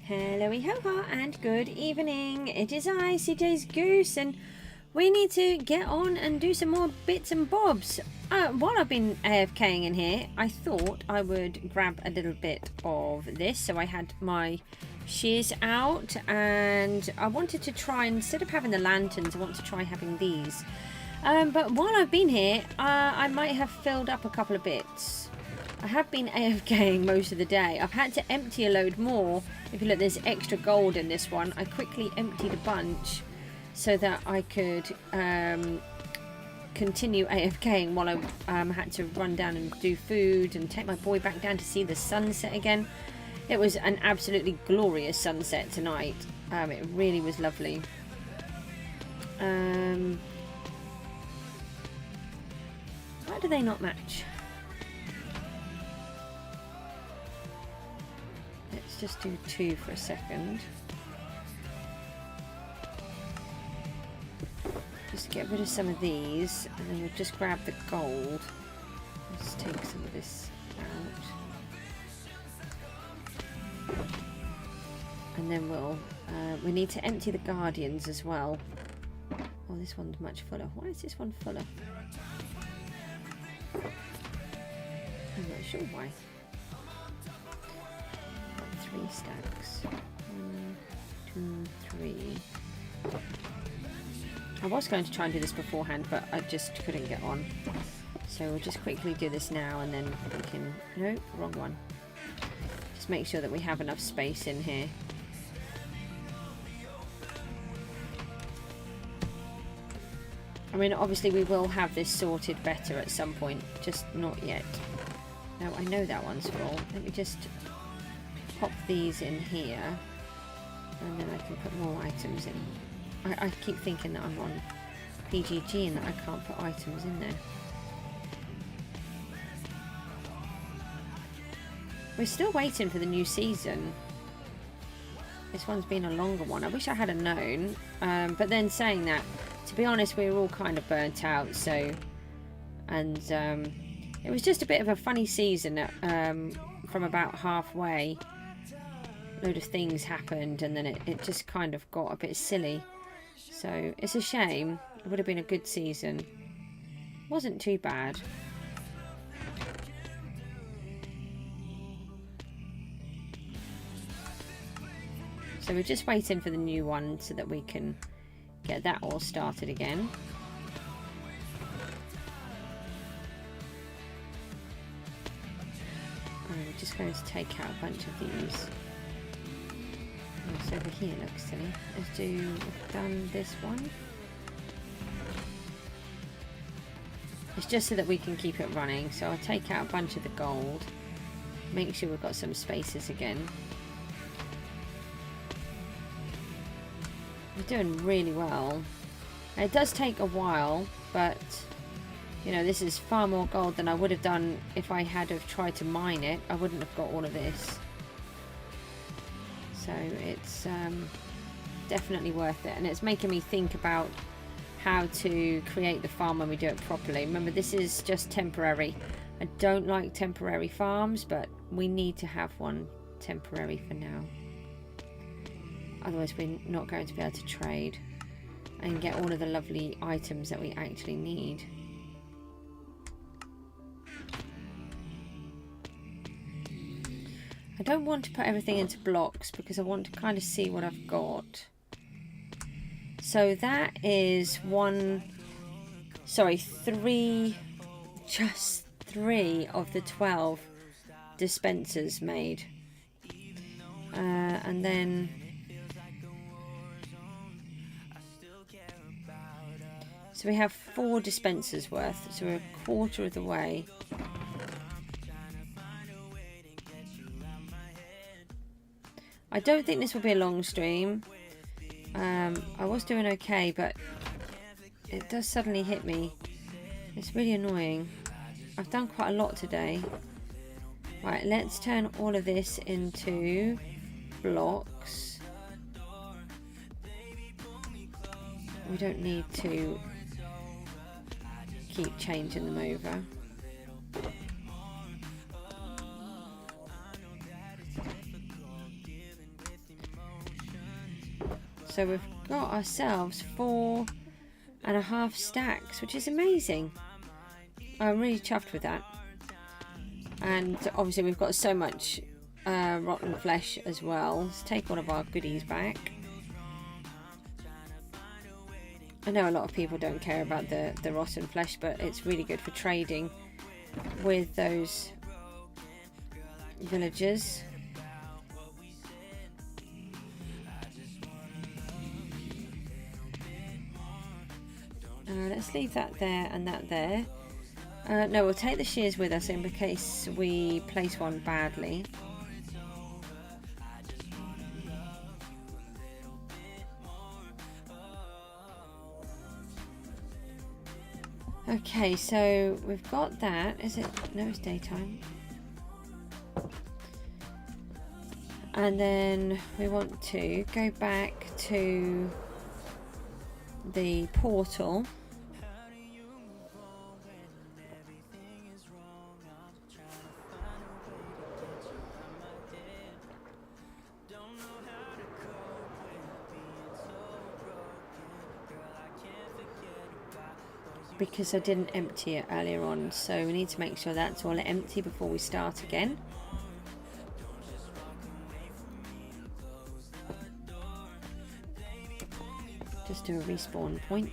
Hello ho and good evening. It is I, CJSGOOSE, and we need to get on and do some more bits and bobs. While I've been AFKing in here, I thought I would grab a little bit of this. So I had my shears out and I wanted to try, instead of having the lanterns, I want to try having these. But while I've been here, I might have filled up a couple of bits. I have been AFKing most of the day. I've had to empty a load more. If you look, there's extra gold in this one. I quickly emptied a bunch so that I could continue AFKing while I had to run down and do food and take my boy back down to see the sunset again. It was an absolutely glorious sunset tonight. It really was lovely. Why do they not match? Let's just do 2 for a second. Just get rid of some of these, and then we'll just grab the gold. Let's take some of this out. And then we need to empty the guardians as well. Oh, this one's much fuller. Why is this one fuller? I'm not sure why. 3 stacks. 1, 2, 3. I was going to try and do this beforehand, but I just couldn't get on. So we'll just quickly do this now, and then we can... No, wrong one. Just make sure that we have enough space in here. I mean, obviously we will have this sorted better at some point, just not yet. No, I know that one's full. Let me just pop these in here, and then I can put more items in. I keep thinking that I'm on PGG and that I can't put items in there. We're still waiting for the new season. This one's been a longer one. I wish I had known. But then saying that, to be honest, we were all kind of burnt out. So, and it was just a bit of a funny season. From about halfway, a load of things happened, and then it just kind of got a bit silly. So it's a shame. It would have been a good season. Wasn't too bad. So we're just waiting for the new one so that we can get that all started again. And we're just going to take out a bunch of these. It's over here, looks silly. We've done this one. It's just so that we can keep it running. So I'll take out a bunch of the gold. Make sure we've got some spaces again. We're doing really well. It does take a while, but you know, this is far more gold than I would have done if I had have tried to mine it. I wouldn't have got all of this. So it's definitely worth it, and it's making me think about how to create the farm when we do it properly. Remember, this is just temporary. I don't like temporary farms, but we need to have one temporary for now. Otherwise we're not going to be able to trade and get all of the lovely items that we actually need. I don't want to put everything into blocks because I want to kind of see what I've got. So that is just 3 of the 12 dispensers made. And then so we have 4 dispensers worth, so we're a quarter of the way. I don't think this will be a long stream. I was doing okay, but it does suddenly hit me. It's really annoying. I've done quite a lot today. Right, let's turn all of this into blocks. We don't need to keep changing them over. So we've got ourselves 4.5 stacks, which is amazing. I'm really chuffed with that. And obviously we've got so much rotten flesh as well. Let's take all of our goodies back. I know a lot of people don't care about the rotten flesh, but it's really good for trading with those villagers. Let's leave that there and that there. No, we'll take the shears with us in case we place one badly. Okay, so we've got that. Is it? No, it's daytime. And then we want to go back to the portal. Because I didn't empty it earlier on, so we need to make sure that's all empty before we start again. Just do a respawn point.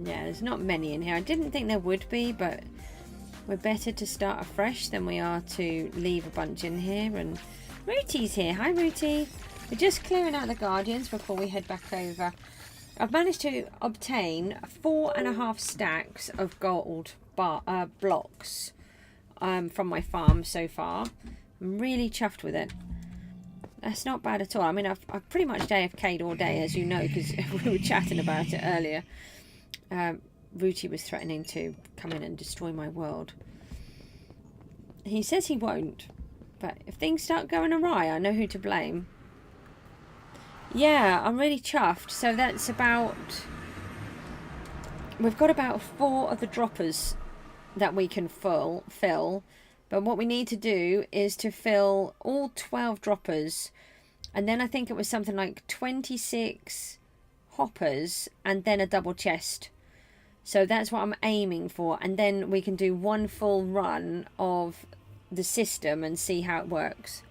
Yeah, there's not many in here. I didn't think there would be, but we're better to start afresh than we are to leave a bunch in here. And Rooty's here. Hi, Rooty. We're just clearing out the Guardians before we head back over. I've managed to obtain 4.5 stacks of gold blocks from my farm so far. I'm really chuffed with it. That's not bad at all. I mean, I've pretty much AFK'd all day, as you know, because we were chatting about it earlier. Rooty was threatening to come in and destroy my world. He says he won't, but if things start going awry, I know who to blame. Yeah, I'm really chuffed. So that's about... We've got about 4 of the droppers that we can fill. But what we need to do is to fill all 12 droppers. And then I think it was something like 26 hoppers and then a double chest. So that's what I'm aiming for, and then we can do one full run of the system and see how it works.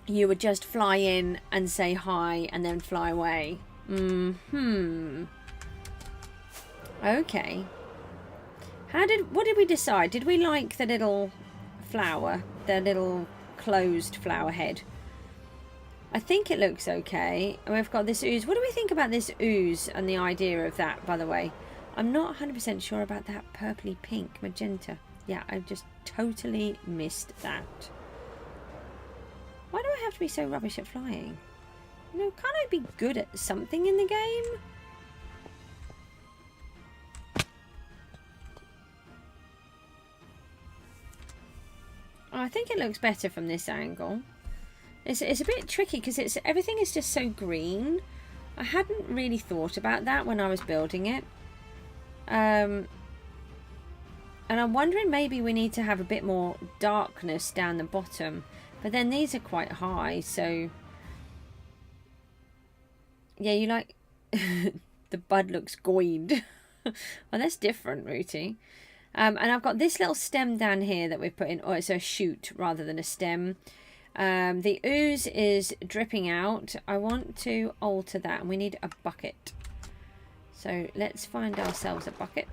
You would just fly in and say hi and then fly away. Okay. What did we decide? Did we like the little flower, the little closed flower head? I think it looks okay. And we've got this ooze. What do we think about this ooze and the idea of that, by the way? I'm not 100% sure about that purpley pink magenta. Yeah, I just totally missed that. Why do I have to be so rubbish at flying? You know, can't I be good at something in the game? Oh, I think it looks better from this angle. It's a bit tricky because everything is just so green. I hadn't really thought about that when I was building it. And I'm wondering maybe we need to have a bit more darkness down the bottom. But then these are quite high, so... Yeah, you like... The bud looks goined. Well, that's different, Rooty. And I've got this little stem down here that we've put in. Oh, it's a shoot rather than a stem. The ooze is dripping out. I want to alter that, and we need a bucket. So let's find ourselves a bucket.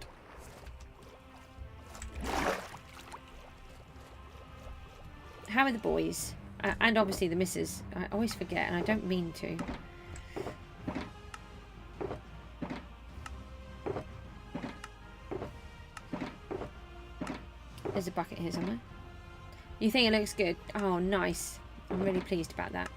How are the boys? And obviously the missus. I always forget, and I don't mean to. There's a bucket here somewhere. You think it looks good? Oh, nice. I'm really pleased about that.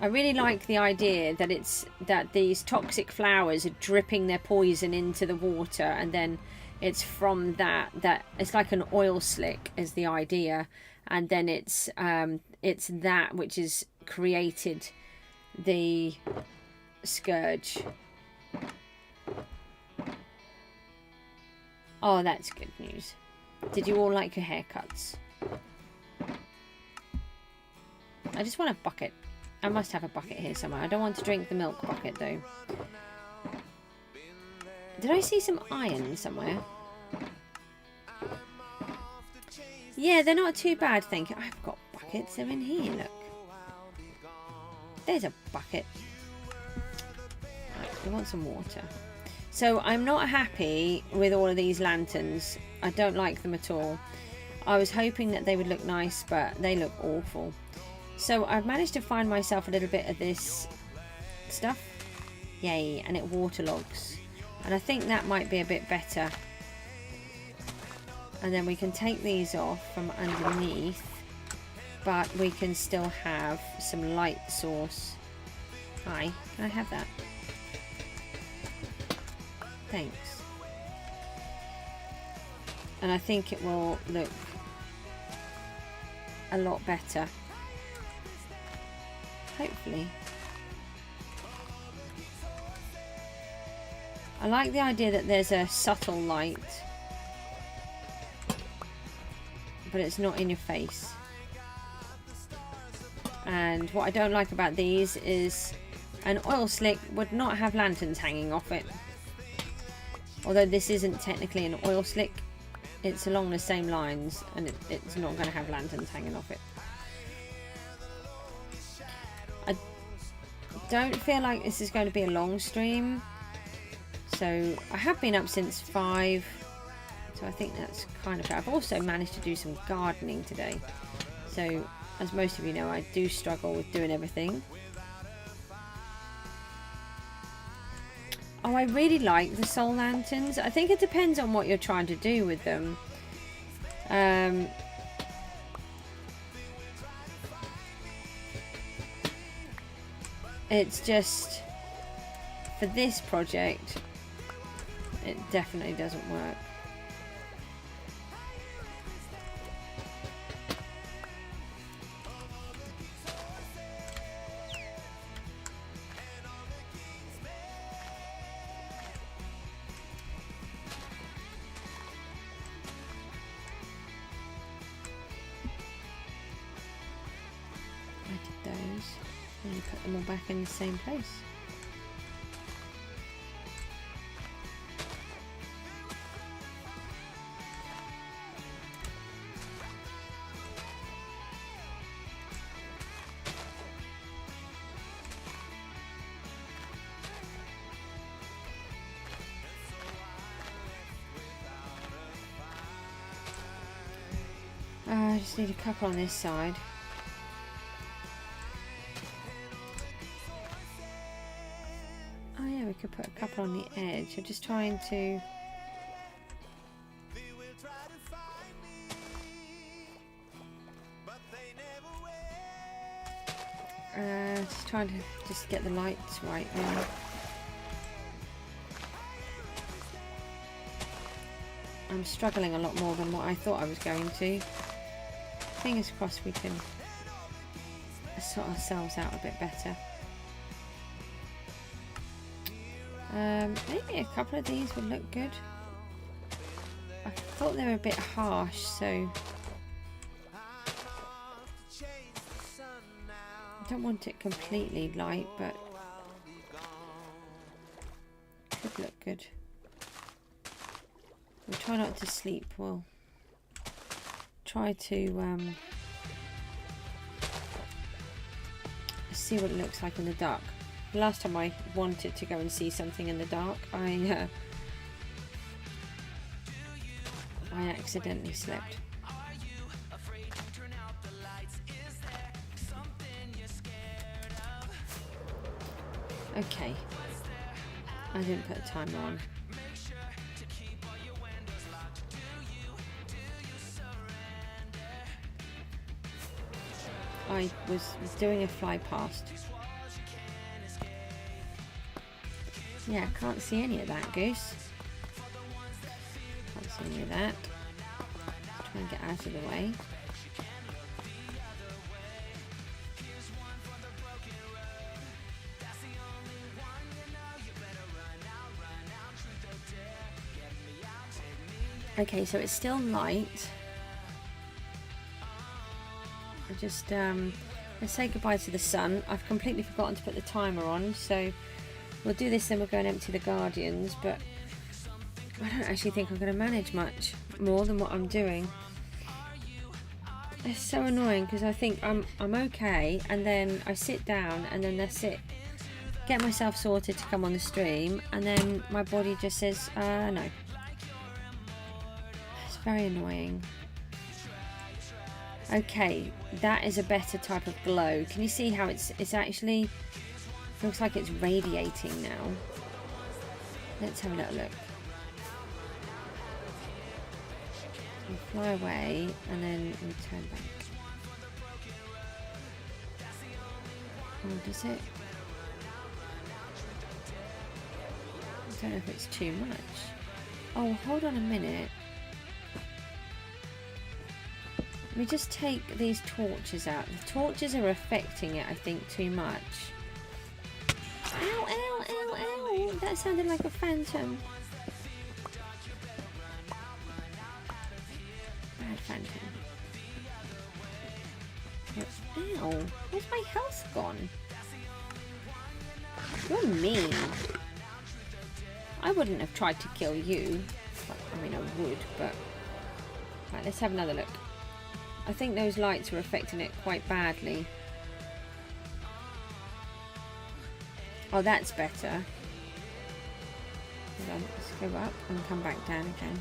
I really like the idea that these toxic flowers are dripping their poison into the water, and then it's from that it's like an oil slick is the idea, and then it's that which is created the Scourge. Oh, that's good news. Did you all like your haircuts? I just want a bucket. I must have a bucket here somewhere. I don't want to drink the milk bucket though. Did I see some iron somewhere? Yeah, they're not too bad, thank you. I've got buckets. They're in here, look. There's a bucket. Right, we want some water. So I'm not happy with all of these lanterns. I don't like them at all. I was hoping that they would look nice, but they look awful. So I've managed to find myself a little bit of this stuff. Yay, and it waterlogs. And I think that might be a bit better. And then we can take these off from underneath, but we can still have some light source. Hi, can I have that? Thanks. And I think it will look a lot better. Hopefully. I like the idea that there's a subtle light, but it's not in your face. And what I don't like about these is an oil slick would not have lanterns hanging off it. Although this isn't technically an oil slick, it's along the same lines, and it's not going to have lanterns hanging off it. I don't feel like this is going to be a long stream, so I have been up since 5, so I think that's kind of fair. I've also managed to do some gardening today, so as most of you know, I do struggle with doing everything. Oh, I really like the soul lanterns. I think it depends on what you're trying to do with them. It's just, for this project, it definitely doesn't work. And put them all back in the same place. I just need a couple on this side. We could put a couple on the edge. I'm just trying to just get the lights right now. I'm struggling a lot more than what I thought I was going to. Fingers crossed we can sort ourselves out a bit better. Maybe a couple of these would look good. I thought they were a bit harsh, so I don't want it completely light, but could look good. We'll try not to sleep. We'll try to see what it looks like in the dark. The last time I wanted to go and see something in the dark, I accidentally slept. Okay. I didn't put a timer on. I was doing a fly past. Yeah, I can't see any of that, Goose. Can't see any of that. Let's try and get out of the way. Okay, so it's still light. I just let's say goodbye to the sun. I've completely forgotten to put the timer on, so we'll do this, then we'll go and empty the Guardians, but I don't actually think I'm going to manage much more than what I'm doing. It's so annoying because I think I'm okay, and then I sit down and then that's it. Get myself sorted to come on the stream, and then my body just says no. It's very annoying. Okay, that is a better type of glow. Can you see how it's actually looks like it's radiating now? Let's have a little look. We fly away and then we turn back. Oh, does it? I don't know if it's too much. Oh, hold on a minute. Let me just take these torches out. The torches are affecting it, I think, too much. Ow, ow, ow, ow. That sounded like a phantom. Bad phantom. Ow. Where's my health gone? You're mean. I wouldn't have tried to kill you. Well, I mean, I would, but... Right, let's have another look. I think those lights are affecting it quite badly. Oh, that's better. Hold on, let's go up and come back down again.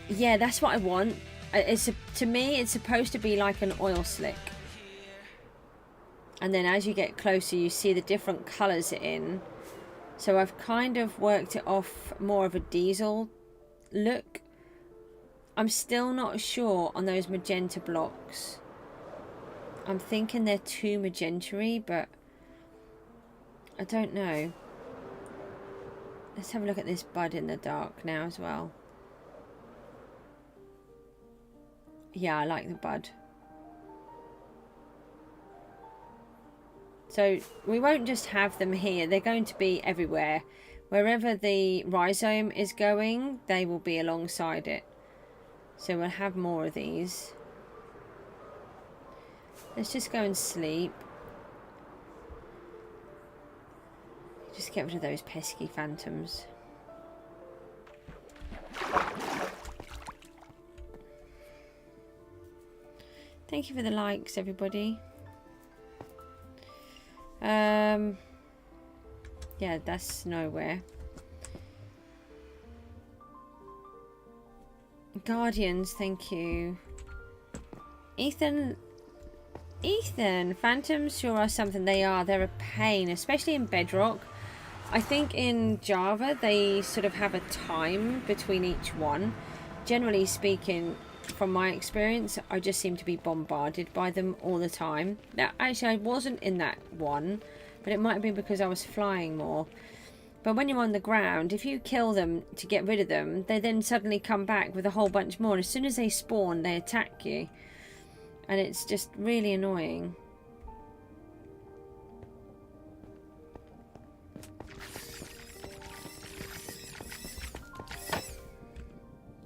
Yeah, that's what I want. To me, it's supposed to be like an oil slick. And then as you get closer, you see the different colours in. So I've kind of worked it off more of a diesel look. I'm still not sure on those magenta blocks. I'm thinking they're too magenta-y, but I don't know. Let's have a look at this bud in the dark now as well. Yeah, I like the bud. So we won't just have them here. They're going to be everywhere. Wherever the rhizome is going, they will be alongside it. So we'll have more of these. Let's just go and sleep. Just get rid of those pesky phantoms. Thank you for the likes, everybody. Yeah, that's nowhere. Guardians, thank you. Ethan, phantoms sure are something. They are. They're a pain, especially in Bedrock. I think in Java they sort of have a time between each one. Generally speaking, from my experience, I just seem to be bombarded by them all the time. Now, actually, I wasn't in that one, but it might have been because I was flying more. But when you're on the ground, if you kill them to get rid of them, they then suddenly come back with a whole bunch more. As soon as they spawn, they attack you. And it's just really annoying.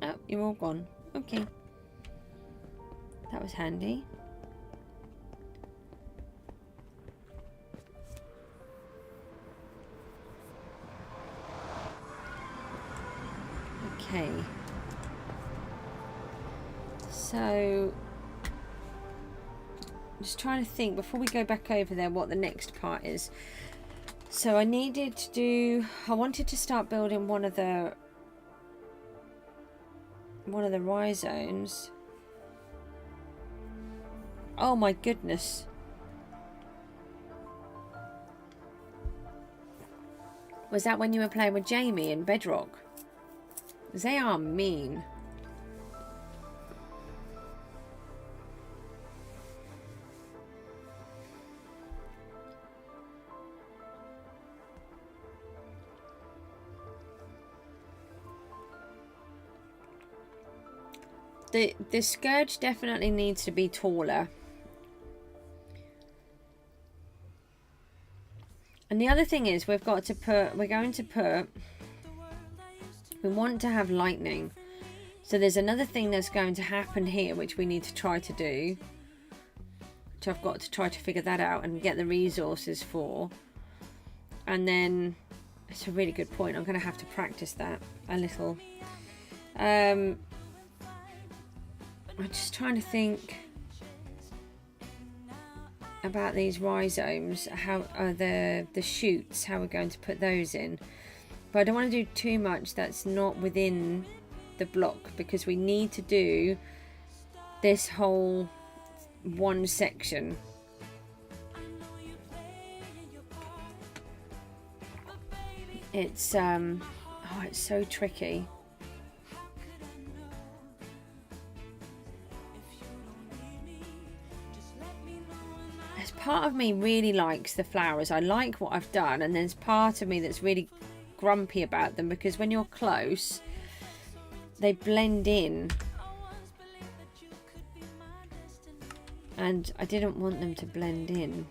Oh, you're all gone. Okay. That was handy. Okay. So, I'm just trying to think before we go back over there what the next part is. So I needed to do, I wanted to start building one of the rhizomes. Oh my goodness. Was that when you were playing with Jamie in Bedrock? They are mean. The Scourge definitely needs to be taller. And the other thing is we're going to put We want to have lightning. So there's another thing that's going to happen here, which we need to try to do. Which I've got to try to figure that out and get the resources for. And then, it's a really good point. I'm going to have to practice that a little. I'm just trying to think about these rhizomes, how the shoots, how we're going to put those in. But I don't want to do too much that's not within the block, because we need to do this whole one section. It's oh, it's so tricky. There's part of me really likes the flowers. I like what I've done, and there's part of me that's really grumpy about them, because when you're close they blend in, and I didn't want them to blend in.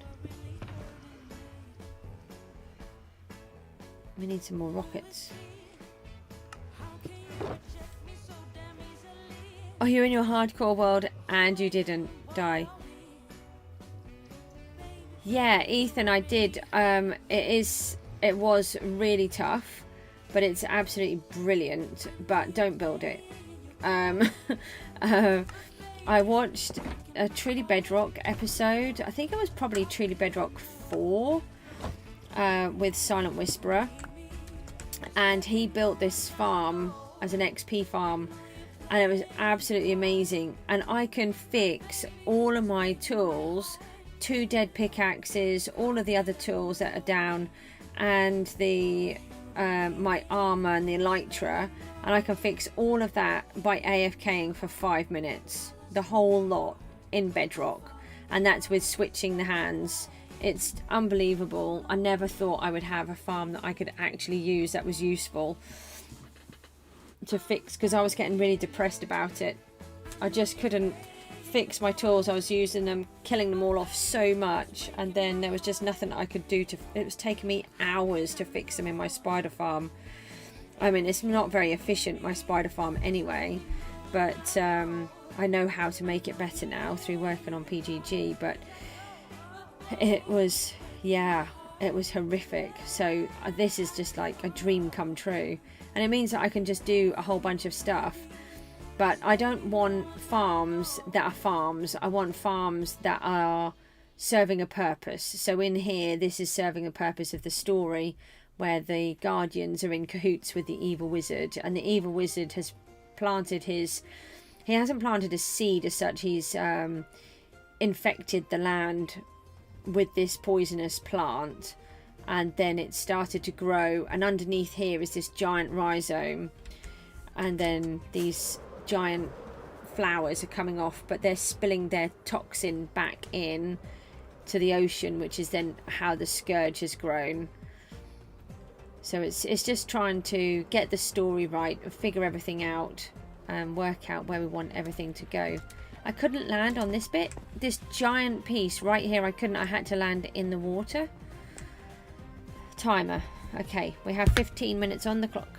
We need some more rockets. Oh, you're in your hardcore world and you didn't die. Yeah, Ethan, I did. It was really tough, but it's absolutely brilliant. But don't build it. I watched a Truly Bedrock episode. I think it was probably Truly Bedrock 4 with Silent Whisperer. And he built this farm as an XP farm. And it was absolutely amazing. And I can fix all of my tools, 2 dead pickaxes, all of the other tools that are down, and the my armor and the elytra, and I can fix all of that by AFKing for 5 minutes, the whole lot in Bedrock, and that's with switching the hands. It's unbelievable. I never thought I would have a farm that I could actually use that was useful to fix, because I was getting really depressed about it. I just couldn't fix my tools. I was using them, killing them all off so much, and then there was just nothing I could do to. It was taking me hours to fix them in my spider farm. I mean, it's not very efficient, my spider farm anyway, but I know how to make it better now through working on PGG. But it was, yeah, it was horrific. So this is just like a dream come true, and it means that I can just do a whole bunch of stuff. But I don't want farms that are farms. I want farms that are serving a purpose. So in here, this is serving a purpose of the story, where the guardians are in cahoots with the evil wizard, and the evil wizard has planted his. He hasn't planted a seed as such. He's infected the land with this poisonous plant, and then it started to grow. And underneath here is this giant rhizome, and then these giant flowers are coming off, but they're spilling their toxin back in to the ocean, which is then how the scourge has grown. So it's just trying to get the story right, figure everything out, and work out where we want everything to go. I couldn't land on this bit, this giant piece right here. I couldn't. I had to land in the water. Timer. Okay, we have 15 minutes on the clock.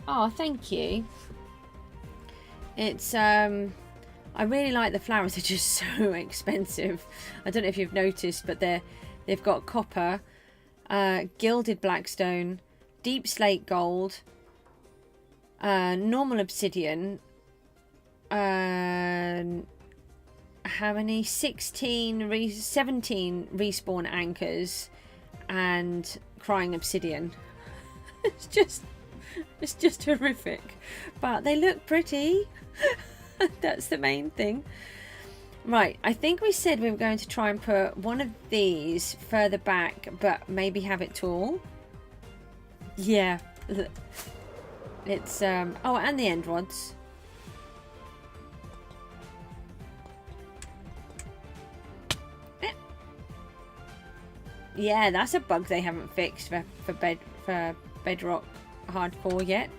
Oh, thank you. It's I really like the flowers. They're just so expensive. I don't know if you've noticed, but they've got copper, gilded blackstone, deep slate gold, normal obsidian, how many? 17 respawn anchors, and crying obsidian. It's just horrific, but they look pretty. That's the main thing. Right, I think we said we were going to try and put one of these further back, but maybe have it tall. Yeah, it's oh, and the end rods. Yeah, that's a bug they haven't fixed for Bedrock hardcore yet.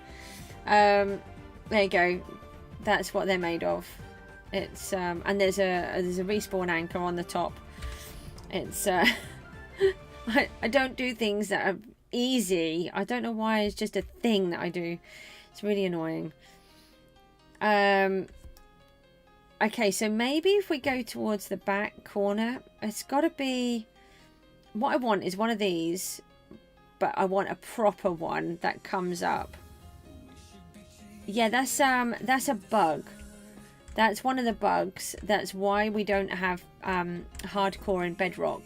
There you go. That's what they're made of. It's and there's a respawn anchor on the top. It's I don't do things that are easy. I don't know why. It's just a thing that I do. It's really annoying. Okay, so maybe if we go towards the back corner, it's got to be... What I want is one of these, but I want a proper one that comes up. Yeah, that's a bug. That's one of the bugs. That's why we don't have hardcore in Bedrock.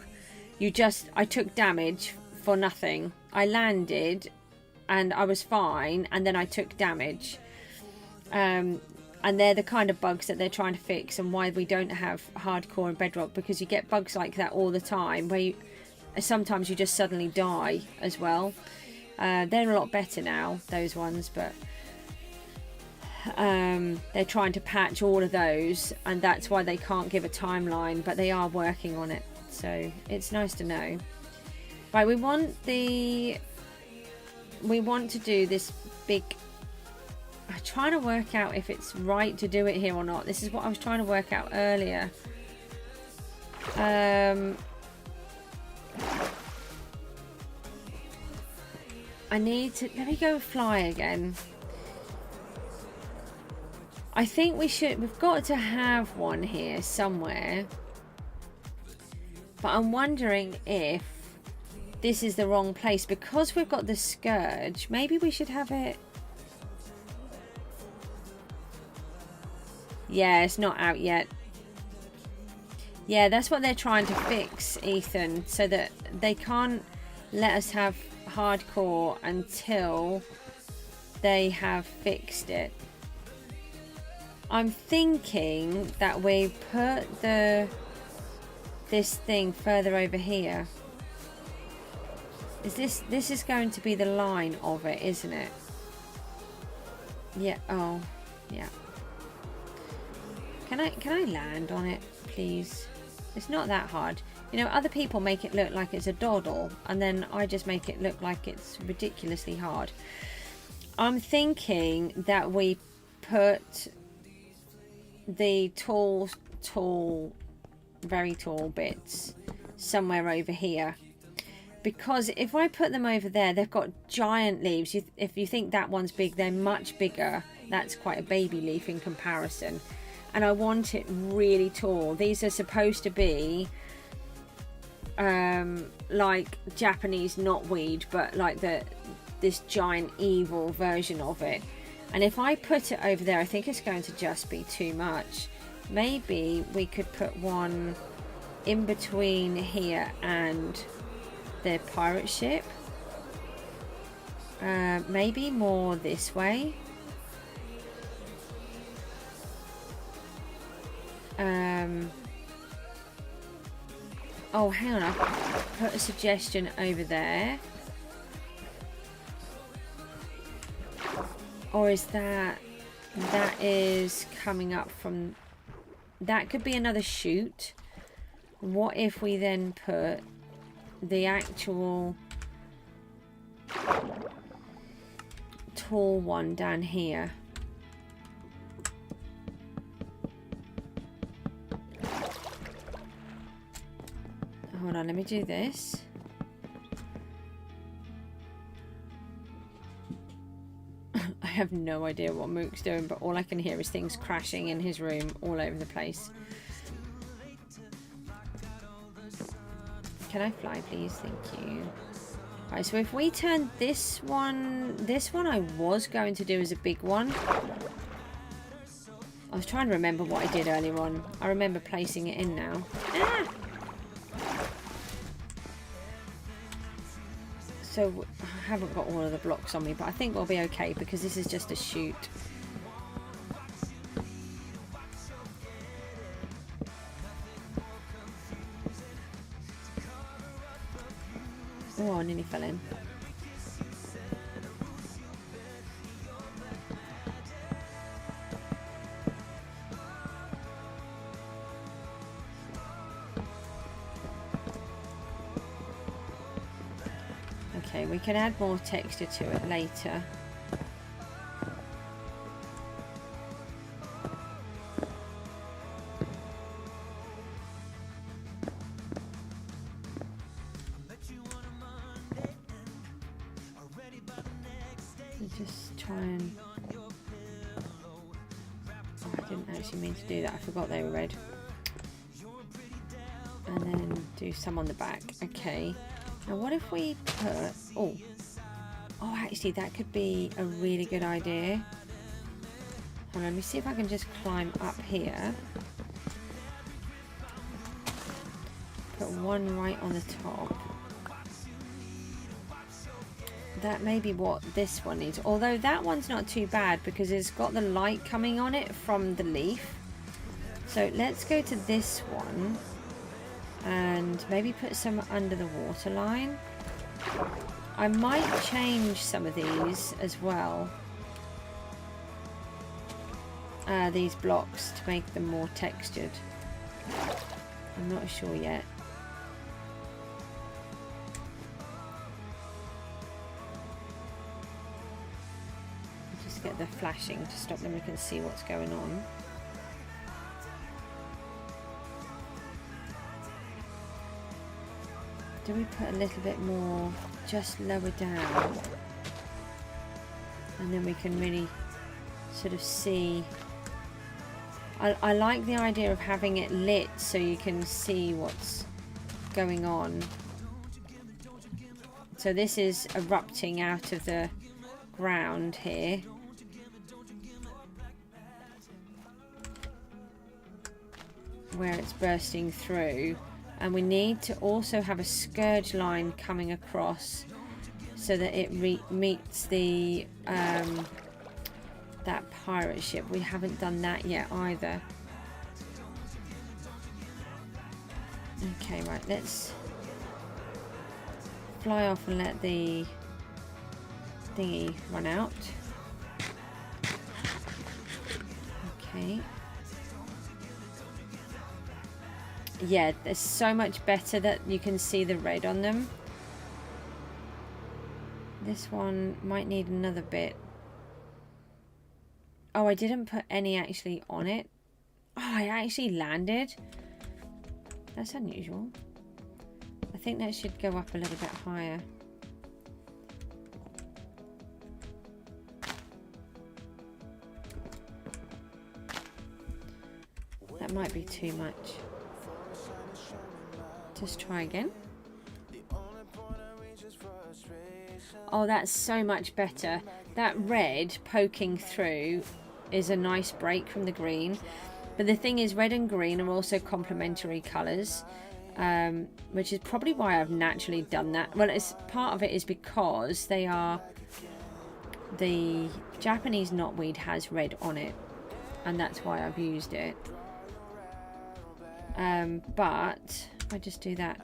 I took damage for nothing. I landed and I was fine, and then I took damage. And they're the kind of bugs that they're trying to fix, and why we don't have hardcore in Bedrock, because you get bugs like that all the time where sometimes you just suddenly die as well. They're a lot better now, those ones, but they're trying to patch all of those, and that's why they can't give a timeline, but they are working on it, so it's nice to know. Right, we want to do this big... I'm trying to work out if it's right to do it here or not. This is what I was trying to work out earlier. I need to... Let me go fly again. I think we've got to have one here somewhere. But I'm wondering if this is the wrong place, because we've got the Scourge. Maybe we should have it... Yeah, it's not out yet. Yeah, that's what they're trying to fix, Ethan, so that they can't let us have hardcore until they have fixed it. I'm thinking that we put this thing further over here. This is going to be the line of it, isn't it? Yeah. Oh, yeah. Can I land on it, please? It's not that hard. You know, other people make it look like it's a doddle, and then I just make it look like it's ridiculously hard. I'm thinking that we put the tall, very tall bits somewhere over here. Because if I put them over there, they've got giant leaves. If you think that one's big, they're much bigger. That's quite a baby leaf in comparison. And I want it really tall. These are supposed to be like Japanese knotweed, but like this giant evil version of it. And if I put it over there, I think it's going to just be too much. Maybe we could put one in between here and the pirate ship. Maybe more this way. Oh, hang on, I'll put a suggestion over there. Or is that is coming up from... That could be another chute. What if we then put the actual tall one down here? Hold on, let me do this. I have no idea what Mook's doing, but all I can hear is things crashing in his room all over the place. Can I fly, please? Thank you. Right, so if we turn this one I was going to do as a big one. I was trying to remember what I did earlier on. I remember placing it in now. Ah! So I haven't got all of the blocks on me, but I think we'll be okay because this is just a chute. Oh, I nearly fell in. Okay, we can add more texture to it later. just try and... Oh, I didn't actually mean to do that. I forgot they were red. And then do some on the back. Okay. Now what if we put... Oh, actually that could be a really good idea. Hold on, let me see if I can just climb up here. Put one right on the top. That may be what this one is. Although that one's not too bad because it's got the light coming on it from the leaf. So let's go to this one. And maybe put some under the water line. I might change some of these as well. These blocks to make them more textured. I'm not sure yet. Just get the flashing to stop them. We can see what's going on. Do we put a little bit more just lower down? And then we can really sort of see. I like the idea of having it lit so you can see what's going on. So this is erupting out of the ground here. Where it's bursting through. And we need to also have a scourge line coming across so that it meets the that pirate ship. We haven't done that yet either. Okay, right, let's fly off and let the thingy run out. Okay. Yeah, there's so much better that you can see the red on them. This one might need another bit. Oh, I didn't put any actually on it. Oh, I actually landed. That's unusual. I think that should go up a little bit higher. That might be too much. Just try again. Oh, that's so much better. That red poking through is a nice break from the green. But the thing is, red and green are also complementary colours, which is probably why I've naturally done that. Well, it's part of it is because they are... The Japanese knotweed has red on it, and that's why I've used it. But I just do that.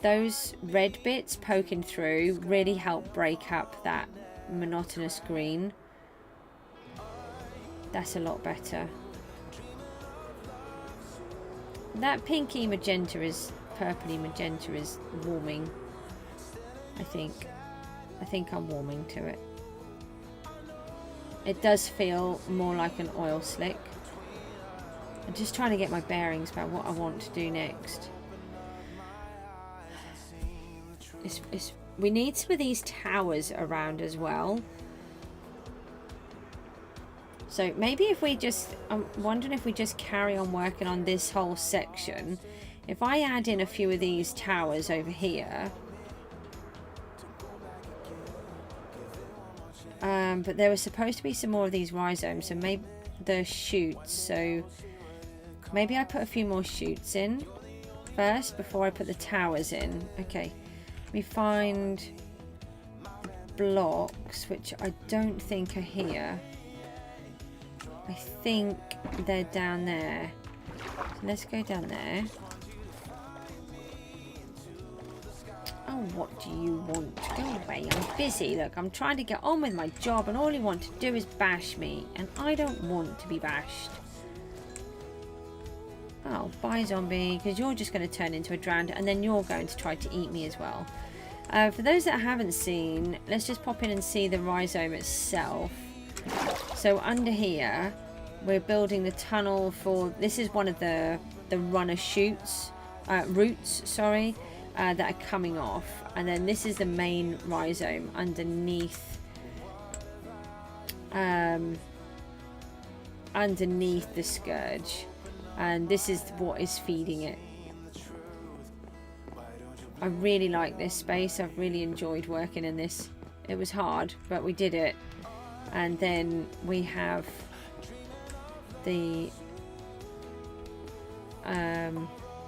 Those red bits poking through really help break up that monotonous green. That's a lot better. That pinky magenta is, purpley magenta is warming. I think I'm warming to it. It does feel more like an oil slick. I'm just trying to get my bearings about what I want to do next. We need some of these towers around as well. So maybe if we just, I'm wondering if we just carry on working on this whole section. If I add in a few of these towers over here. But there was supposed to be some more of these rhizomes, so maybe the shoots. So maybe I put a few more shoots in first before I put the towers in. Okay, let me find the blocks, which I don't think are here. I think they're down there. So let's go down there. Oh, what do you want? Go away, I'm busy. Look, I'm trying to get on with my job and all you want to do is bash me. And I don't want to be bashed. Oh, bye zombie, because you're just going to turn into a drowned and then you're going to try to eat me as well. For those that haven't seen, let's just pop in and see the rhizome itself. So under here, we're building the tunnel for, this is one of the runner roots, sorry, that are coming off. And then this is the main rhizome underneath underneath the scourge, and this is what is feeding it. I really like this space. I've really enjoyed working in this. It was hard, but we did it. And then we have the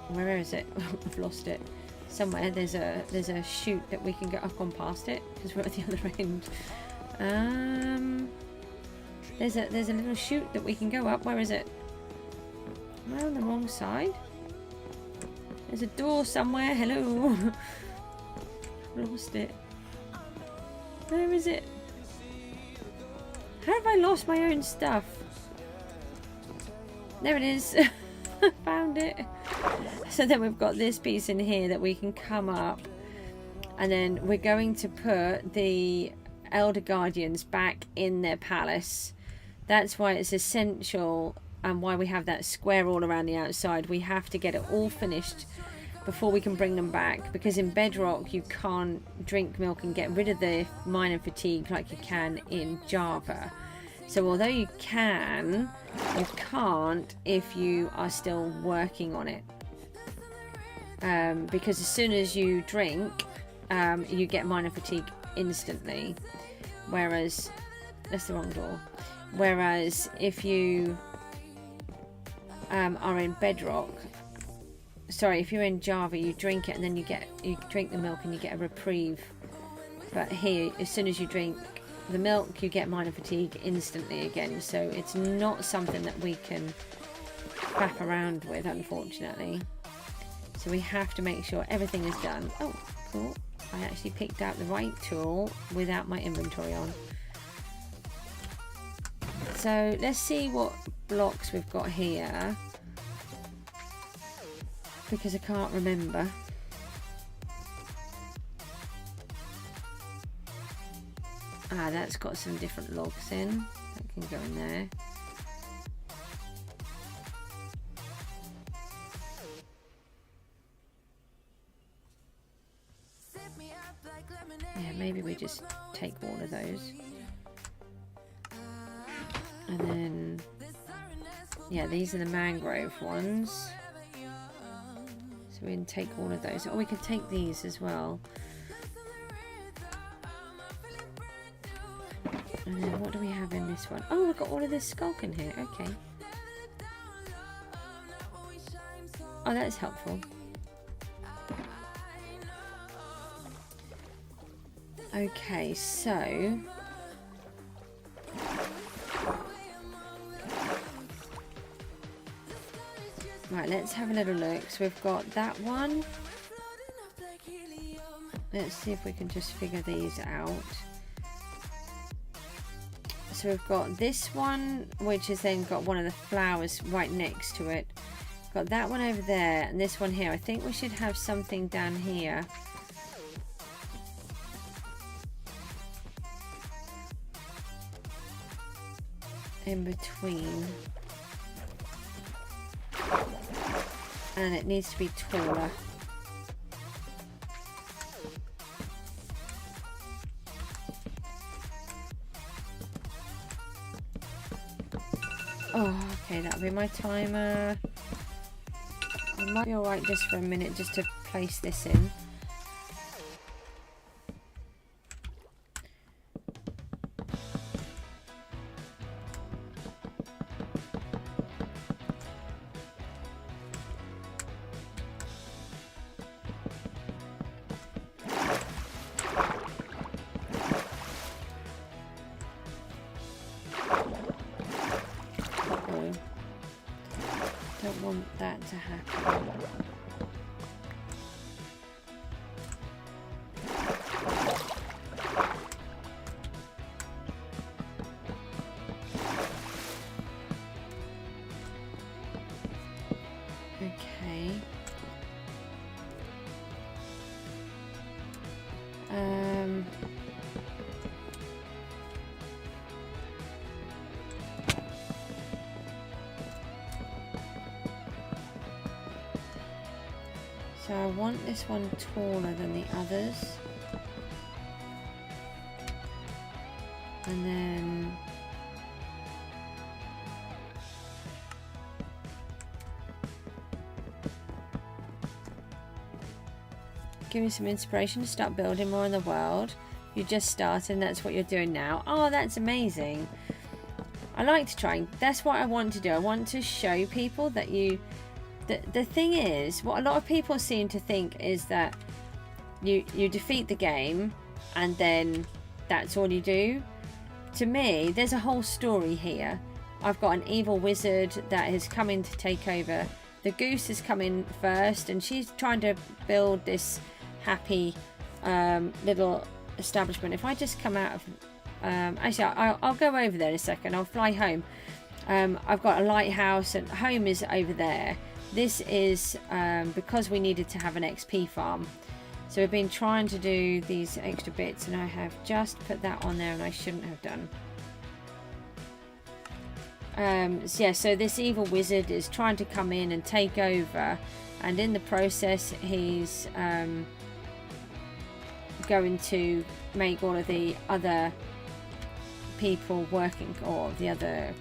where is it? I've lost it. Somewhere there's a chute that we can get up on past it because we're at the other end. There's a little chute that we can go up. Where is it? Am I on the wrong side? There's a door somewhere. Hello. I've lost it. Where is it? How have I lost my own stuff? There it is. Found it. So then we've got this piece in here that we can come up, and then we're going to put the Elder Guardians back in their palace. That's why it's essential, and why we have that square all around the outside. We have to get it all finished before we can bring them back, because in Bedrock you can't drink milk and get rid of the minor fatigue like you can in Java. So although you can, you can't if you are still working on it, because as soon as you drink you get minor fatigue instantly, whereas that's the wrong door. Whereas if you are in Bedrock, sorry, if you're in Java, you drink it and then you drink the milk and you get a reprieve. But here, as soon as you drink the milk, you get minor fatigue instantly again. So it's not something that we can faff around with, unfortunately. So we have to make sure everything is done. Oh, cool. I actually picked out the right tool without my inventory on. So let's see what blocks we've got here, because I can't remember. Ah, that's got some different logs in. That can go in there. Yeah, maybe we just take all of those. And then, yeah, these are the mangrove ones. So we can take all of those. Or we can take these as well. And then what do we have in this one? Oh, we've got all of this skulk in here. Okay. Oh, that's helpful. Okay, so right, let's have a little look. So we've got that one. Let's see if we can just figure these out. So we've got this one, which has then got one of the flowers right next to it. Got that one over there, and this one here. I think we should have something down here. In between. And it needs to be taller. Oh, okay, that'll be my timer. It might be alright just for a minute just to place this in. Don't want that to happen. Okay. So I want this one taller than the others. And then Give you some inspiration to start building more in the world. You just started and that's what you're doing now. Oh, that's amazing. I like to try. That's what I want to do. I want to show people that you... The thing is, what a lot of people seem to think is that you defeat the game and then that's all you do. To me, there's a whole story here. I've got an evil wizard that is coming to take over. The goose is coming first and she's trying to build this happy little establishment. If I just come out of... actually, I'll go over there in a second. I'll fly home. I've got a lighthouse and home is over there. This is because we needed to have an XP farm. So we've been trying to do these extra bits and I have just put that on there and I shouldn't have done. So yeah, so this evil wizard is trying to come in and take over, and in the process he's going to make all of the other people working, or the other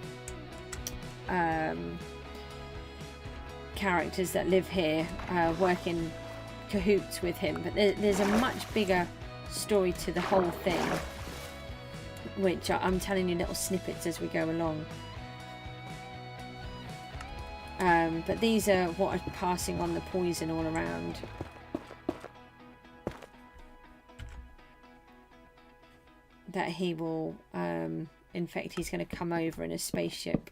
characters that live here work in cahoots with him. But there's a much bigger story to the whole thing, which I'm telling you little snippets as we go along. But these are what are passing on the poison all around. That he will, in fact, he's going to come over in a spaceship.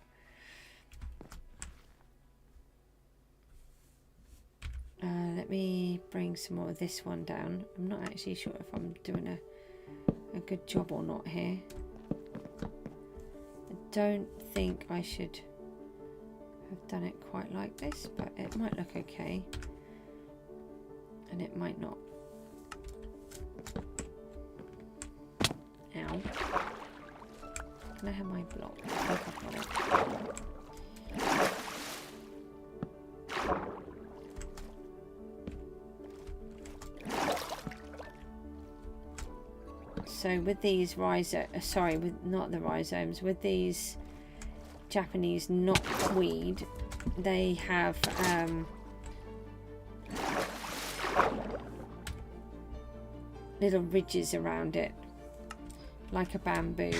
Let me bring some more of this one down. I'm not actually sure if I'm doing a good job or not here. I don't think I should have done it quite like this, but it might look okay. And it might not. Ow. Can I have my block? I think I've got it. So with these not the rhizomes, with these Japanese knotweed, they have little ridges around it, like a bamboo.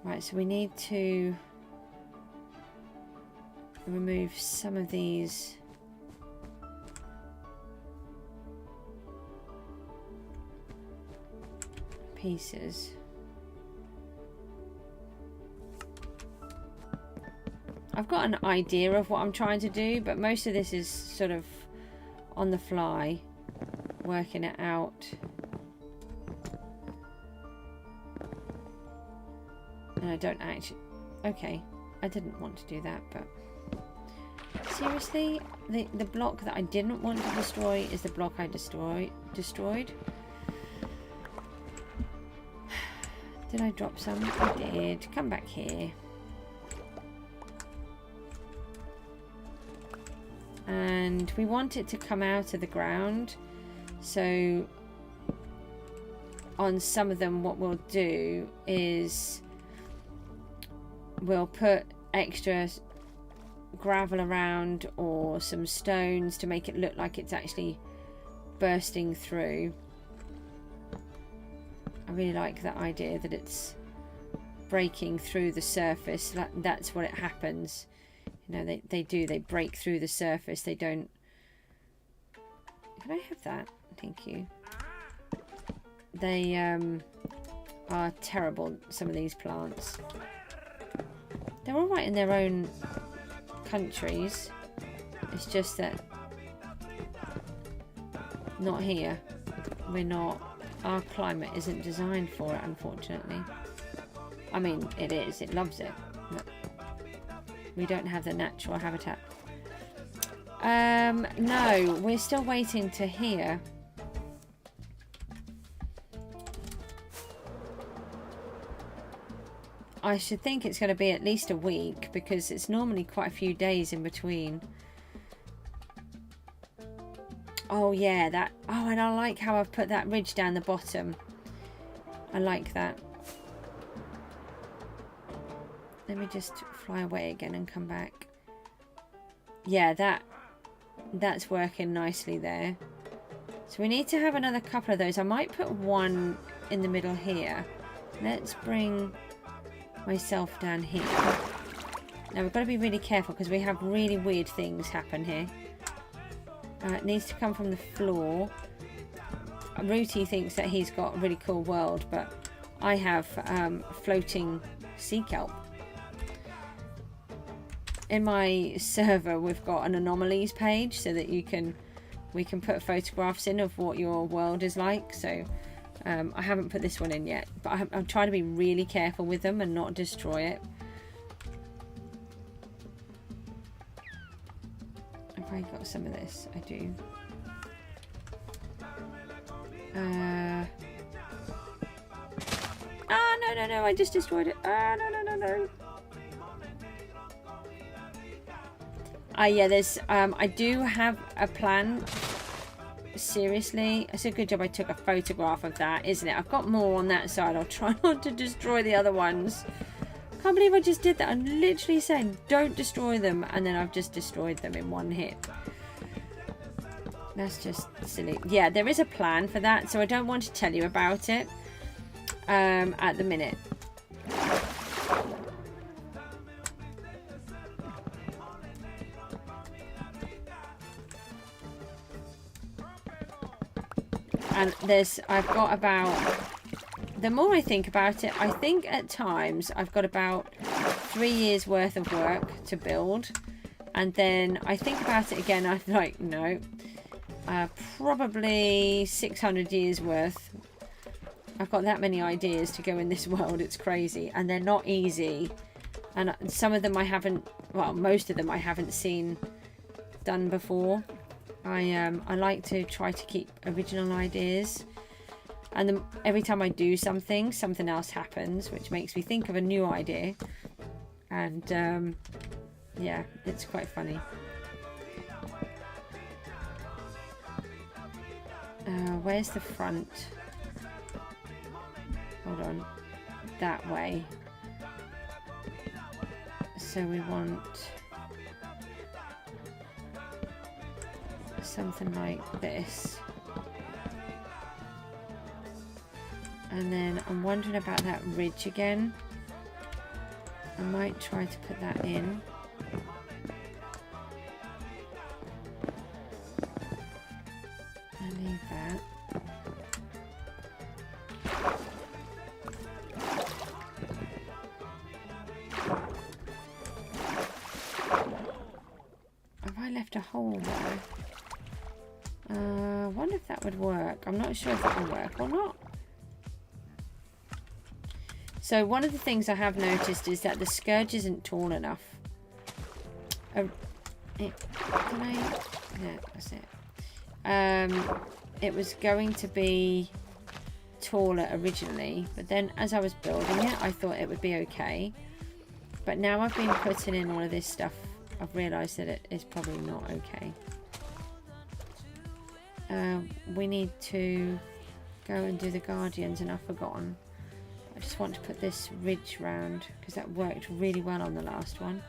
Right, so we need to remove some of these pieces. I've got an idea of what I'm trying to do, but most of this is sort of on the fly, working it out. And I don't actually... Okay, I didn't want to do that, but... Seriously? The block that I didn't want to destroy is the block I destroyed? Did I drop some? I did. Come back here. And we want it to come out of the ground. So on some of them what we'll do is we'll put extra gravel around or some stones to make it look like it's actually bursting through. I really like that idea that it's breaking through the surface. That's what it happens. You know, they break through the surface. They don't... Can I have that? Thank you. They are terrible, some of these plants. They're all right in their own countries. It's just that not here. We're not... Our climate isn't designed for it, unfortunately. I mean, it is. It loves it. But we don't have the natural habitat. No, we're still waiting to hear. I should think it's going to be at least a week, because it's normally quite a few days in between. Oh yeah, that... Oh, and I like how I've put that ridge down the bottom. I like that. Let me just fly away again and come back. Yeah, that's working nicely there. So we need to have another couple of those. I might put one in the middle here. Let's bring myself down here. Now we've got to be really careful because we have really weird things happen here. It needs to come from the floor. Rooty thinks that he's got a really cool world, but I have floating sea kelp. In my server we've got an anomalies page so that we can put photographs in of what your world is like. So I haven't put this one in yet, but I'm trying to be really careful with them and not destroy it. Have I got some of this? I do. Oh, no, I just destroyed it. No. Yeah, there's, I do have a plan. Seriously, it's a good job I took a photograph of that, isn't it? I've got more on that side. I'll try not to destroy the other ones. Can't believe I just did that. I'm literally saying don't destroy them, and then I've just destroyed them in one hit. That's just silly. Yeah, there is a plan for that, so I don't want to tell you about it at the minute. And I've got about, the more I think about it, I think at times I've got about 3 years worth of work to build. And then I think about it again, I'm like, no, probably 600 years worth. I've got that many ideas to go in this world, it's crazy. And they're not easy. And some of them I haven't, well, most of them I haven't seen done before. I like to try to keep original ideas, and then every time I do something else happens, which makes me think of a new idea, and yeah, it's quite funny. Where's the front? Hold on, that way. So we want something like this, and then I'm wondering about that ridge again. I might try to put that in. I leave that. Have I left a hole there? I wonder if that would work. I'm not sure if that will work or not. So one of the things I have noticed is that the scourge isn't tall enough. Can I? No, that's it. It was going to be taller originally, but then as I was building it, I thought it would be okay. But now I've been putting in all of this stuff, I've realised that it is probably not okay. We need to go and do the guardians, and I've forgotten. I just want to put this ridge round because that worked really well on the last one.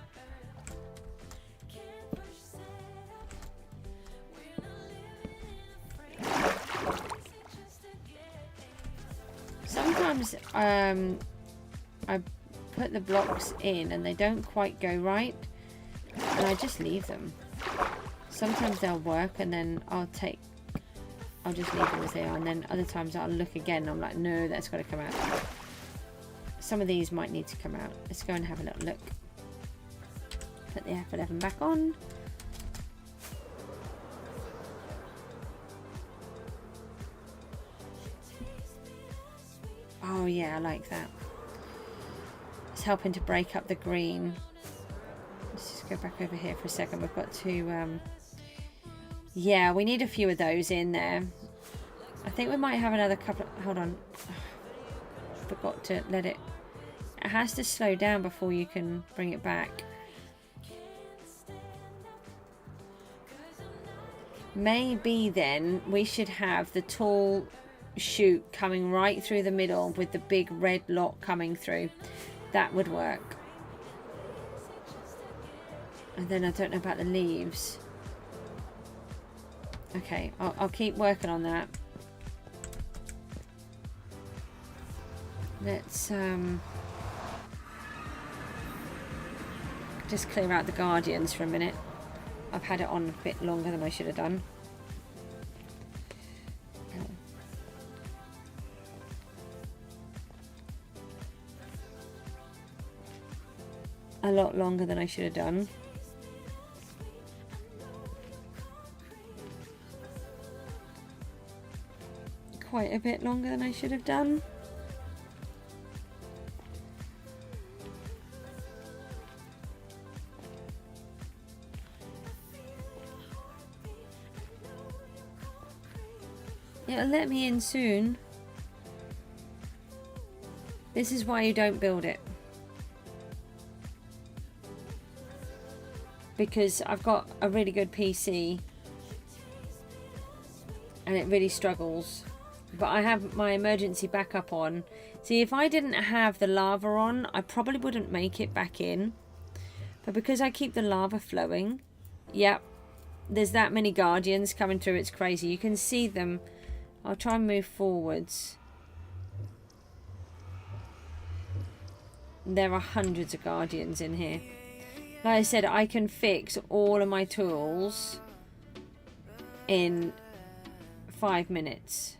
Sometimes I put the blocks in and they don't quite go right, and I just leave them. Sometimes they'll work and then I'll just leave them as they are, and then other times I'll look again and I'm like, no, that's got to come out. Some of these might need to come out. Let's go and have a little look. Put the F11 back on. Oh yeah, I like that. It's helping to break up the green. Let's just go back over here for a second. We've got to yeah, we need a few of those in there. I think we might have another couple of, hold on. Forgot to let it, it has to slow down before you can bring it back. Maybe then we should have the tall shoot coming right through the middle with the big red lock coming through. That would work. And then I don't know about the leaves. Okay, I'll keep working on that. Let's just clear out the guardians for a minute. I've had it on a bit longer than I should have done. A lot longer than I should have done. Quite a bit longer than I should have done. It'll let me in soon. This is why you don't build it. Because I've got a really good PC and it really struggles. But I have my emergency backup on. See, if I didn't have the lava on, I probably wouldn't make it back in. But because I keep the lava flowing, yep, there's that many guardians coming through, it's crazy. You can see them. I'll try and move forwards. There are hundreds of guardians in here. Like I said, I can fix all of my tools in 5 minutes.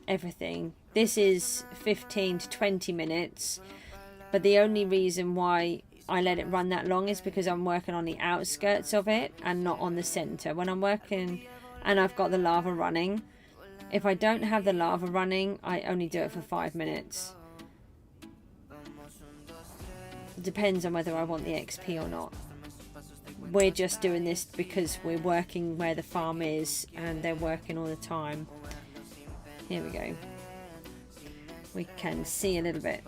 Everything. This is 15 to 20 minutes. But the only reason why I let it run that long is because I'm working on the outskirts of it and not on the center. When I'm working and I've got the lava running, if I don't have the lava running, I only do it for 5 minutes. Depends on whether I want the XP or not. We're just doing this because we're working where the farm is and they're working all the time. Here we go. We can see a little bit.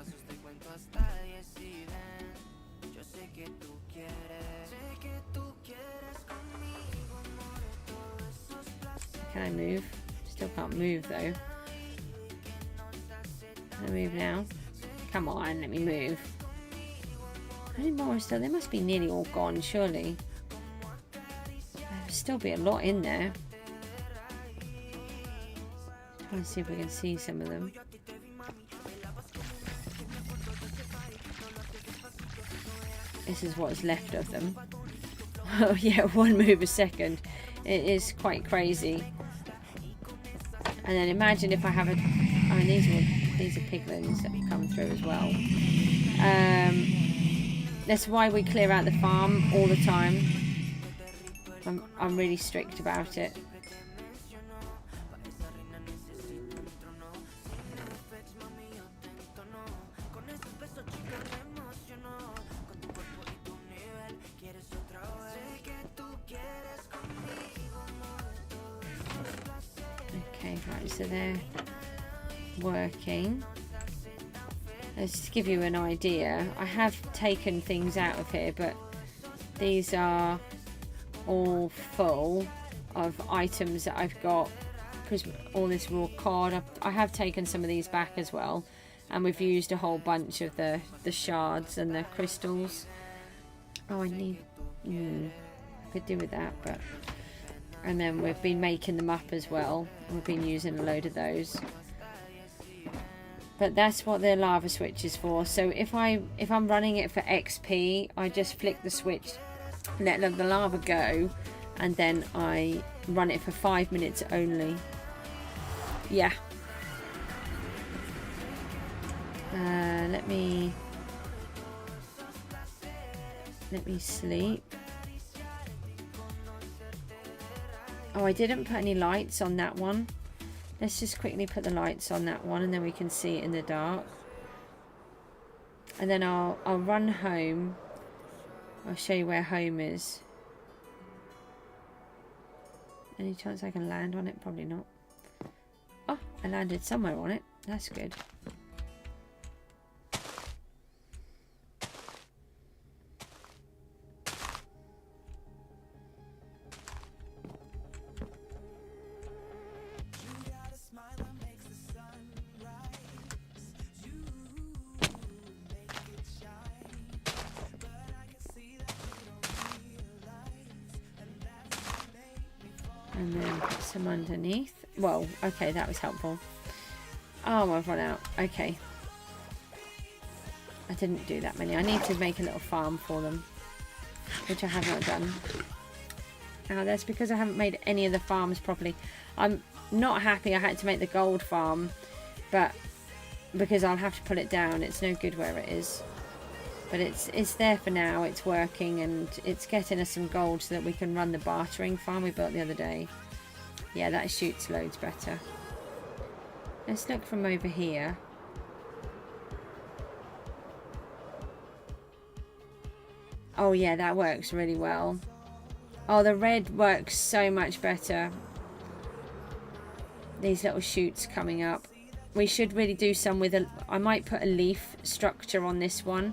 Can I move? Still can't move though. Can I move now? Come on, let me move. How many more still? They must be nearly all gone, surely. There'll still be a lot in there. Trying to see if we can see some of them. This is what's left of them. Oh yeah, one move a second. It is quite crazy. And then imagine if I have a... I mean, these are piglins that come through as well. That's why we clear out the farm all the time. I'm really strict about it. Okay, right, so they're working. Let's give you an idea. I have taken things out of here, but these are all full of items that I've got because all this raw card. I have taken some of these back as well, and we've used a whole bunch of the shards and the crystals. Oh, I need... I could do with that, but... And then we've been making them up as well. We've been using a load of those. But that's what the lava switch is for. So if I'm running it for XP, I just flick the switch, let the lava go, and then I run it for 5 minutes only. Yeah. Let me sleep. Oh, I didn't put any lights on that one. Let's just quickly put the lights on that one and then we can see it in the dark. And then I'll run home. I'll show you where home is. Any chance I can land on it? Probably not. Oh, I landed somewhere on it. That's good. And then put some underneath. Well, okay, that was helpful. Oh, I've run out. Okay. I didn't do that many. I need to make a little farm for them, which I have not done. Now, that's because I haven't made any of the farms properly. I'm not happy I had to make the gold farm, but because I'll have to pull it down. It's no good where it is. But it's there for now. It's working and it's getting us some gold so that we can run the bartering farm we built the other day. Yeah, that shoots loads better. Let's look from over here. Oh yeah, that works really well. Oh, the red works so much better. These little shoots coming up. We should really do some with a... I might put a leaf structure on this one.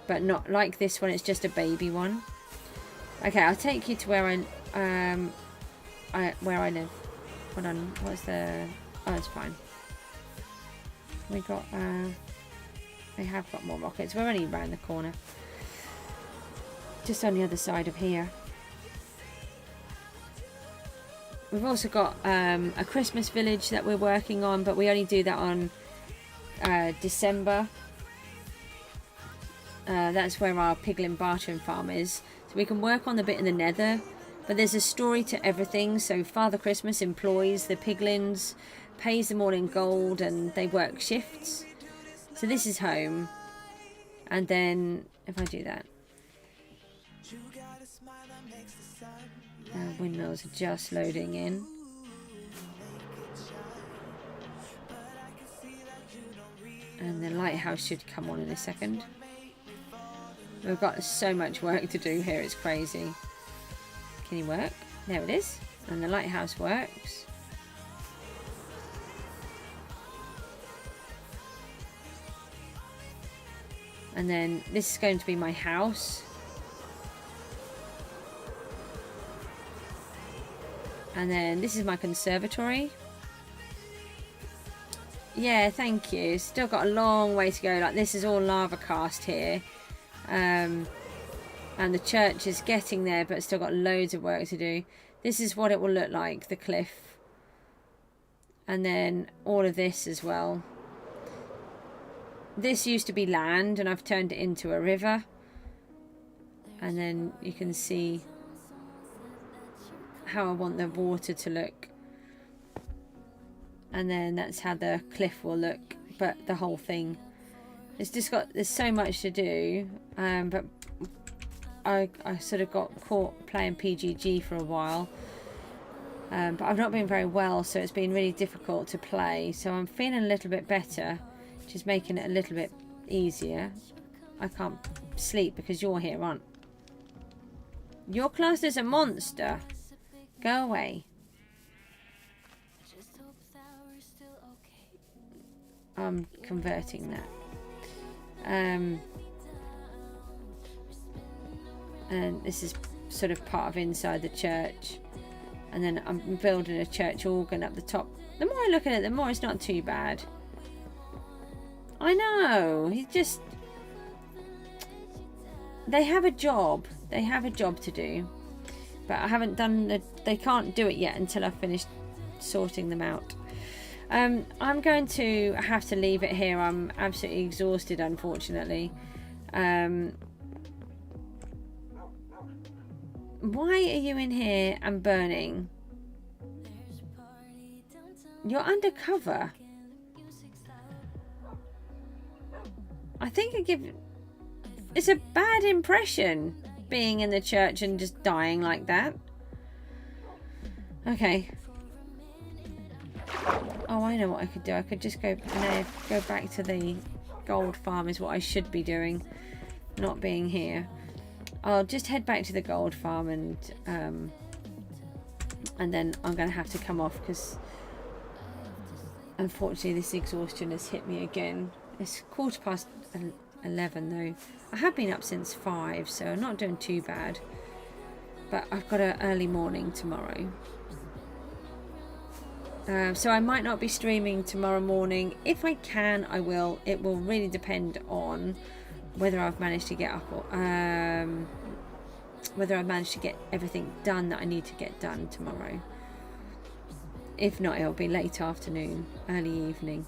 But not like this one, it's just a baby one. Okay, I'll take you to where I live. Hold on, what's the... Oh, it's fine. We got, we have got more rockets. We're only around the corner. Just on the other side of here. We've also got a Christmas village that we're working on, but we only do that on December. That's where our piglin bartering farm is. So we can work on the bit in the nether. But there's a story to everything. So Father Christmas employs the piglins, pays them all in gold, and they work shifts. So this is home. And then, if I do that. Windmills are just loading in. And the lighthouse should come on in a second. We've got so much work to do here, it's crazy. Can you work? There it is. And the lighthouse works. And then this is going to be my house. And then this is my conservatory. Yeah, thank you. Still got a long way to go. Like, this is all lava cast here. And the church is getting there, but still got loads of work to do. This is what it will look like, the cliff. And then all of this as well. This used to be land, and I've turned it into a river. And then you can see how I want the water to look. And then that's how the cliff will look, but the whole thing. It's just there's so much to do, but I sort of got caught playing PGG for a while, but I've not been very well, so it's been really difficult to play. So I'm feeling a little bit better, which is making it a little bit easier. I can't sleep because you're here, aren't you? You're classed as a monster. Go away. I'm converting that. And this is sort of part of inside the church. And then I'm building a church organ up the top. The more I look at it, the more it's not too bad. I know. He just... They have a job. They have a job to do. But I haven't done the... They can't do it yet until I've finished sorting them out. I'm going to have to leave it here. I'm absolutely exhausted, unfortunately. Why are you in here and burning? You're undercover. I think I give... It's a bad impression being in the church and just dying like that. Okay. Oh, I know what I could do. I could just go back to the gold farm is what I should be doing. Not being here. I'll just head back to the gold farm and then I'm going to have to come off because unfortunately this exhaustion has hit me again. It's 11:15 though. I have been up since 5, so I'm not doing too bad. But I've got an early morning tomorrow. So I might not be streaming tomorrow morning. If I can, I will. It will really depend on whether I've managed to get up or... whether I manage to get everything done that I need to get done tomorrow. If not, it'll be late afternoon, early evening.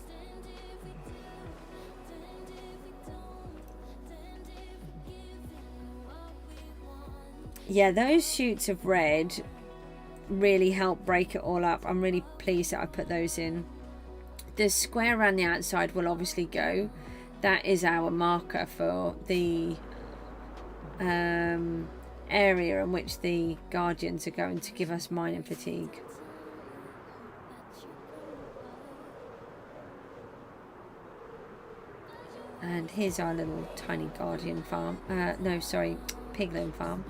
Yeah, those shoots of red really help break it all up. I'm really pleased that I put those in. The square around the outside will obviously go. That is our marker for the area in which the guardians are going to give us mining fatigue. And here's our little tiny guardian farm. No, sorry, piglin farm.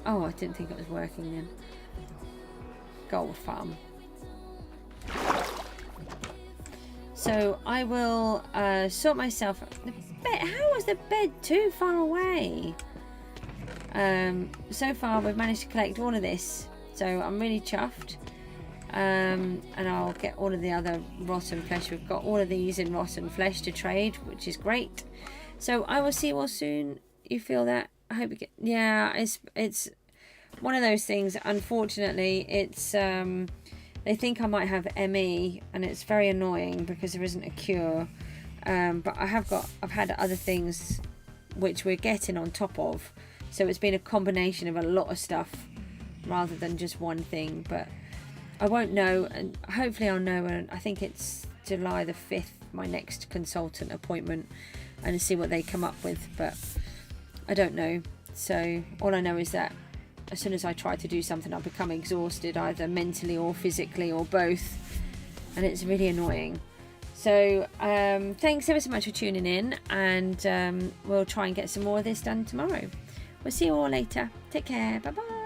Oh, I didn't think it was working then. Gold farm. So I will sort myself. The bed. How was the bed too far away? So far we've managed to collect all of this, so I'm really chuffed. And I'll get all of the other rotten flesh. We've got all of these in rotten flesh to trade, which is great. So I will see you all soon. You feel that? I hope you get. Yeah, it's one of those things. Unfortunately, it's they think I might have ME, and it's very annoying because there isn't a cure. But I've had other things which we're getting on top of. So it's been a combination of a lot of stuff rather than just one thing. But I won't know, and hopefully I'll know. And I think it's July the 5th, my next consultant appointment, and see what they come up with. But I don't know. So all I know is that as soon as I try to do something, I become exhausted, either mentally or physically or both, and it's really annoying. So thanks ever so much for tuning in, and we'll try and get some more of this done tomorrow. We'll see you all later. Take care. Bye bye.